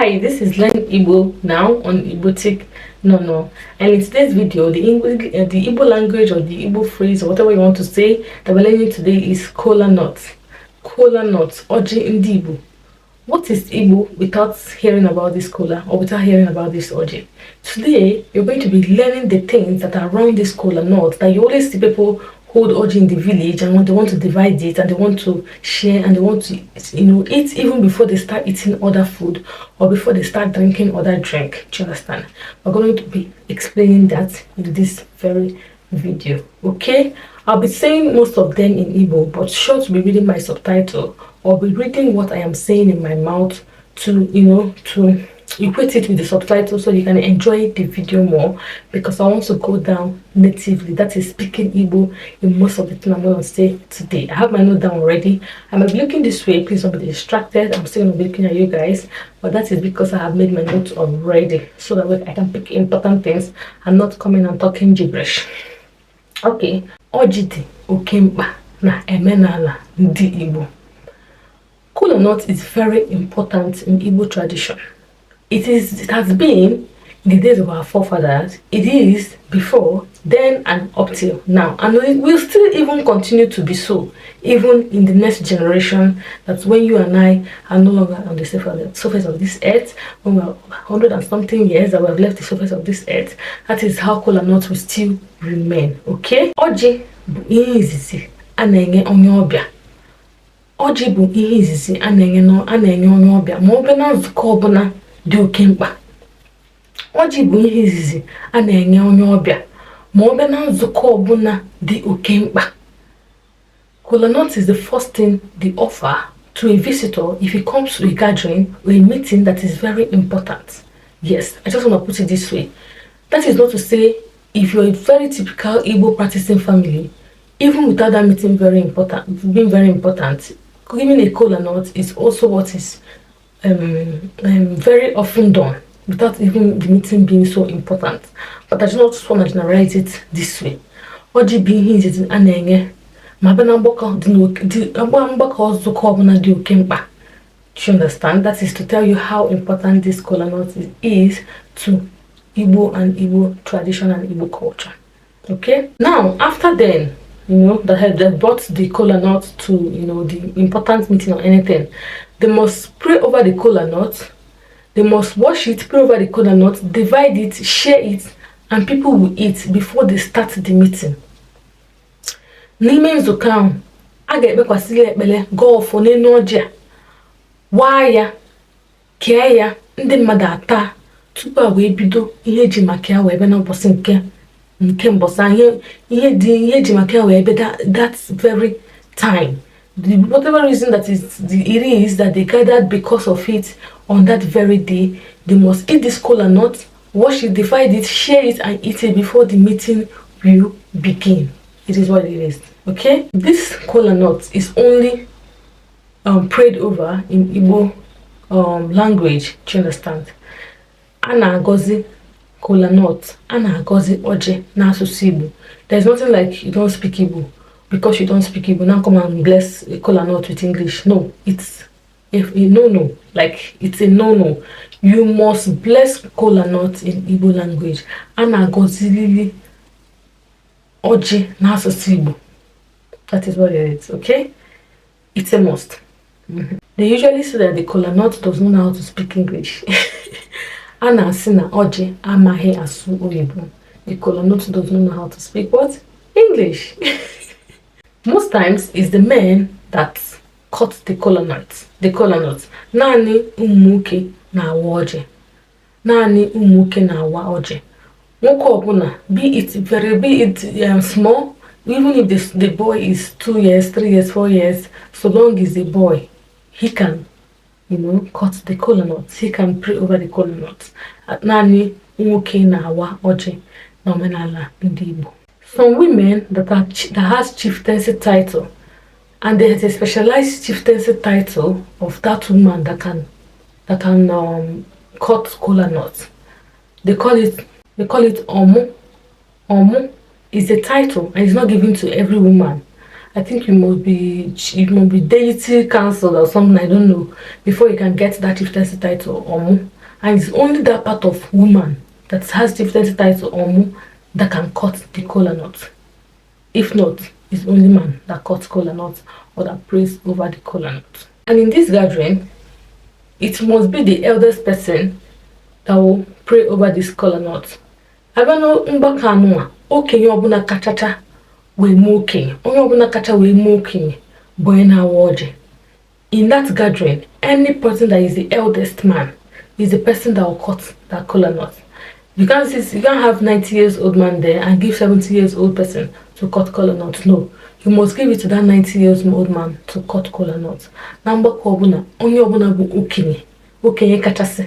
Hi, this is Learn Igbo now on igboticnono, and in today's video, the Igbo language or the Igbo phrase or whatever you want to say that we're learning today is Kola-Nut. Kola-Nut, Oji ndi Igbo. What is Igbo without hearing about this kola or without hearing about this Oji? Today, you're going to be learning the things that are around this Kola-Nut that you always see people hold Oji in the village, and they want to divide it and they want to share and they want to eat even before they start eating other food or before they start drinking other drink. Do you understand? We're going to be explaining that in this very video. Okay, I'll be saying most of them in Igbo, but sure to be reading my subtitle or be reading what I am saying in my mouth to to equate it with the subtitle so you can enjoy the video more, because I want to go down natively, that is speaking Igbo in most of the things I'm going to say today. I have my note down already. I might be looking this way, please don't be distracted. I'm still going to be looking at you guys, but that is because I have made my notes already so that way I can pick important things and not coming and talking gibberish. Okay, Ojidi Okemba na emenala ndi Igbo. Kola-Nut is very important in Igbo tradition. It has been in the days of our forefathers. It is before, then, and up till now, and it will still even continue to be so, even in the next generation. That's when you and I are no longer on the surface of this earth, when we're 100 and something years that we have left the surface of this earth. That is how Kola-Nut will still remain. Okay, Oji bu ihe izizi ana-enye onye ọbịa. Oji bu ihe izizi ana-enye onye ọbịa ma ọ bụ na nzukọ ọbụla dị oke mkpa. Oji bụ ihe izizi a na-enye onye ọbịa ma ọ bụ na nzukọ ọbụla dị oke mkpa. Kola-Nut is the first thing they offer to a visitor if he comes to a gathering or a meeting that is very important. Yes, I just want to put it this way. That is not to say if you're a very typical Igbo practicing family, even without that meeting being very important, giving a Kola-Nut is also what is very often done without even the meeting being so important. But I just want to generalize it this way. Oji bụ ihe izizi a na-enye ma bịa na mgbakọ nzukọ ọbụla dị oke mkpa. Do you understand? That is to tell you how important this Kola-Nut is to Igbo and Igbo tradition and Igbo culture. Okay, now after then, that they brought the Kola-Nut to the important meeting or anything, they must pray over the Kola-Nut, they must wash it, pray over the Kola-Nut, divide it, share it, and people will eat before they start the meeting. N'ime nzukọ ahụ, a ga-ekpekwasịrị ekpere gọọ ọfọ n'elu ọjị a, waa ya, kee ya, ndị mmadụ ata tupu a wee bido ihe eji maka ya wee bịa n'ụbọchị nke mbọsị ihe eji maka ya wee bịa that very time. Whatever reason it is that they gathered because of it on that very day, they must eat this Kola-Nut, wash it, divide it, share it, and eat it before the meeting will begin. It is what it is. Okay, this Kola-Nut is only prayed over in Igbo language. Do you understand? Ana agozi Kola-Nut, ana agozi Oji na asụsụ Igbo. There's nothing like you don't speak Igbo. Because you don't speak Igbo, now come and bless a Kola-Nut with English. No, it's a no-no. Like, it's a no-no. You must bless Kola-Nut in Igbo language. Ana gozilili Oji na asụsụ Igbo. That is what it is, okay? It's a must. They usually say that the Kola-Nut does not know how to speak English. Ana asina Oji amaghị asụ Oyibo. The Kola-Nut does not know how to speak what? English. Most times it's the men that cut the Kola-Nut. Nani umuke na awa Oji. Nani umuke na awa Oji. Nwoke ọbụla, be it small, even if the boy is 2 years, 3 years, 4 years, so long as a boy, he can, cut the Kola-Nut. He can pray over the Kola-Nut. Nani umuke na awa Oji na omenala ndị Igbo. Some women that has chieftaincy title, and there is a specialized chieftaincy title of that woman that can cut Kola-Nut. They call it Omu. Omu is a title and it's not given to every woman. I think you must be deity cancelled or something, I don't know, before you can get that chieftaincy title Omu. and it's only that part of woman that has different title or that can cut the kola-nut. If not, it's only man that cuts kola-nut or that prays over the kola-nut. And in this gathering, it must be the eldest person that will pray over this kola-nut. Abano mbaka anụnwa okenye ọbụla kachacha wee mee okenye, onye ọbụla kacha wee mee okenye bụ onye na-awa ọjị. In that gathering, any person that is the eldest man is the person that will cut that kola-nut. You can't have 90 years old man there and give 70 years old person to cut kola-nut. No, you must give it to that 90 years old man to cut kola-nut. Na mgbakọ ọbụla onye ọbụla bụ okenye kachasị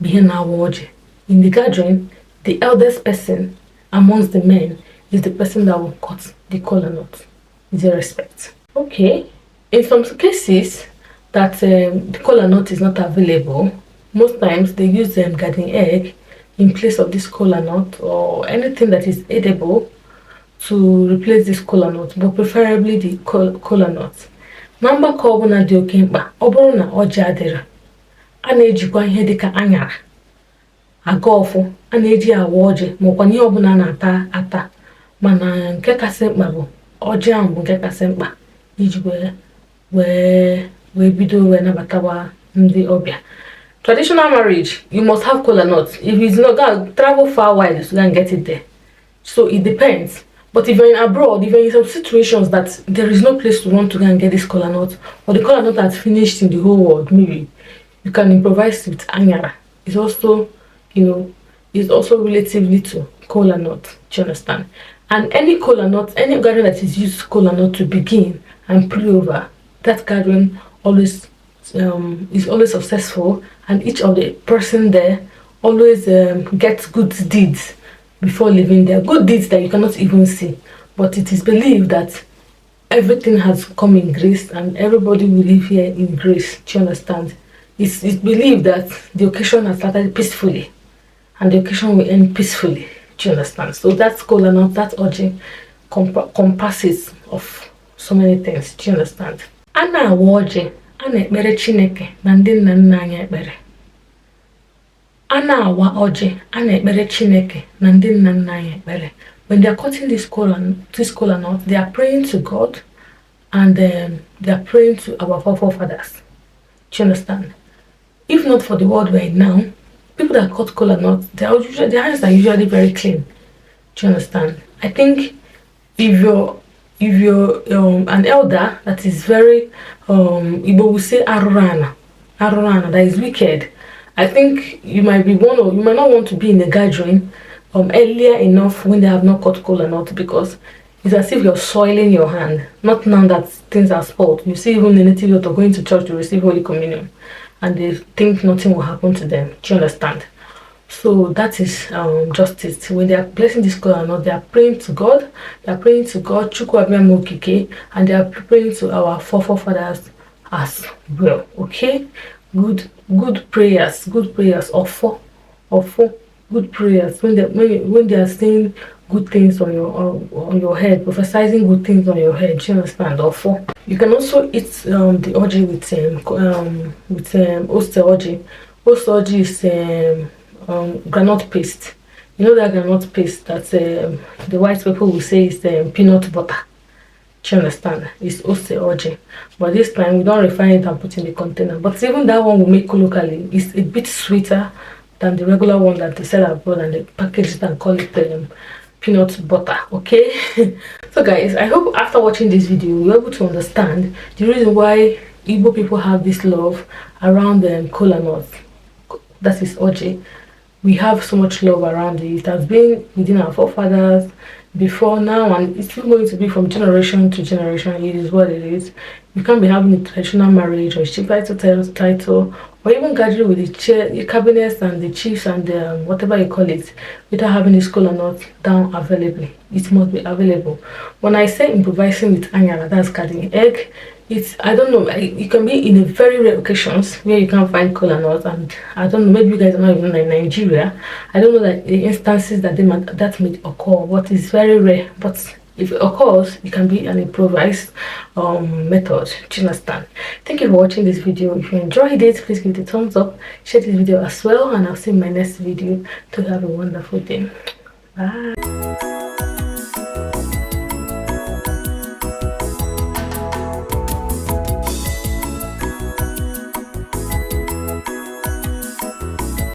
bụ ihe na-awa ọjị. In the gathering, the eldest person amongst the men is the person that will cut the kola-nut with their respect. Okay, in some cases that the kola-nut is not available, most times they use garden egg in place of this kola-nut or anything that is edible to replace this kola-nut, but preferably the kola-nut. Na mgbakọ ọbụla dị oke mkpa, ọ bụrụ na ọjị adịrị, a na-ejikwa ihe dịka anyara aga ọfụ, a na-eji awa ọjị maọkwa ihe ọbụla na-ata ata, mana nke kasị mkpa bụ ọjị ahụ bụ nke kasị mkpa iji wee bido wee nabatawa ndị ọbịa. Traditional marriage, you must have kola-nut. If it's not gonna travel far wide to go and get it there. So it depends. But if you're in abroad, if you're in some situations that there is no place to run to go and get this kola-nut, or the kola-nut has finished in the whole world, maybe you can improvise with anyara. It's also, it's also relatively to kola-nut. Do you understand? And any kola-nut, any gathering that is used kola-nut to begin and pray over, that gathering always is always successful, and each of the person there always gets good deeds before leaving there. Good deeds that you cannot even see, but it is believed that everything has come in grace and everybody will live here in grace. Do you understand? It's believed that the occasion has started peacefully and the occasion will end peacefully. Do you understand? So that's kola-nut, that origin compasses of so many things. Do you understand? Ana awa ana ekpere Chineke na ndị nna nna anyị ekpere. Ana awa ọjị ana ekpere Chineke na ndị nna nna anyị ekpere. When they are cutting this kola-nut, they are praying to God and they are praying to our forefathers. Do you understand? If not for the world we're in now, people that cut kola-nut, their hands are usually very clean. Do you understand? I think if you're an elder that is very Igbo will say arurana, that is wicked, I think you might not want to be in a gathering earlier enough when they have not cut kola-nut, because it's as if you're soiling your hand. Not now that things are spoiled. You see, even the native youth are going to church to receive Holy Communion and they think nothing will happen to them. Do you understand? So that is justice. When they are blessing this kola-nut, they are praying to God. They are praying to God, Chukwu Abia Mokike, and they are praying to our forefathers as well. Okay, good prayers, good prayers. When they are saying good things on your head, prophesizing good things on your head. Do you understand? Ofo. You can also eat the orji with oste orji. Oste orji is granite paste. You know that granite paste that the white people will say is peanut butter. Do you understand? It's oste orji, but this time we don't refine it and put in the container. But even that one we make locally is a bit sweeter than the regular one that they sell abroad, and they package it and call it peanut butter. Okay. So guys, I hope after watching this video you're able to understand the reason why Igbo people have this love around kola-nut. That is orji. We have so much love around it. It has been within our forefathers before, now, and it's still going to be from generation to generation. It is what it is. You can't be having a traditional marriage or a chief title or even gathering with the cabinets and the chiefs and whatever you call it without having this kola-nut down available. It must be available. When I say improvising with anyara, that's garden egg. I don't know, it can be in a very rare occasions where you can't find kola-nut, and I don't know, maybe you guys are not even in Nigeria. I don't know that the instances that that may occur, but it's very rare. But if it occurs, it can be an improvised method. Do you understand? Thank you for watching this video. If you enjoyed it, please give it a thumbs up, share this video as well, and I'll see you in my next video. To have a wonderful day. Bye.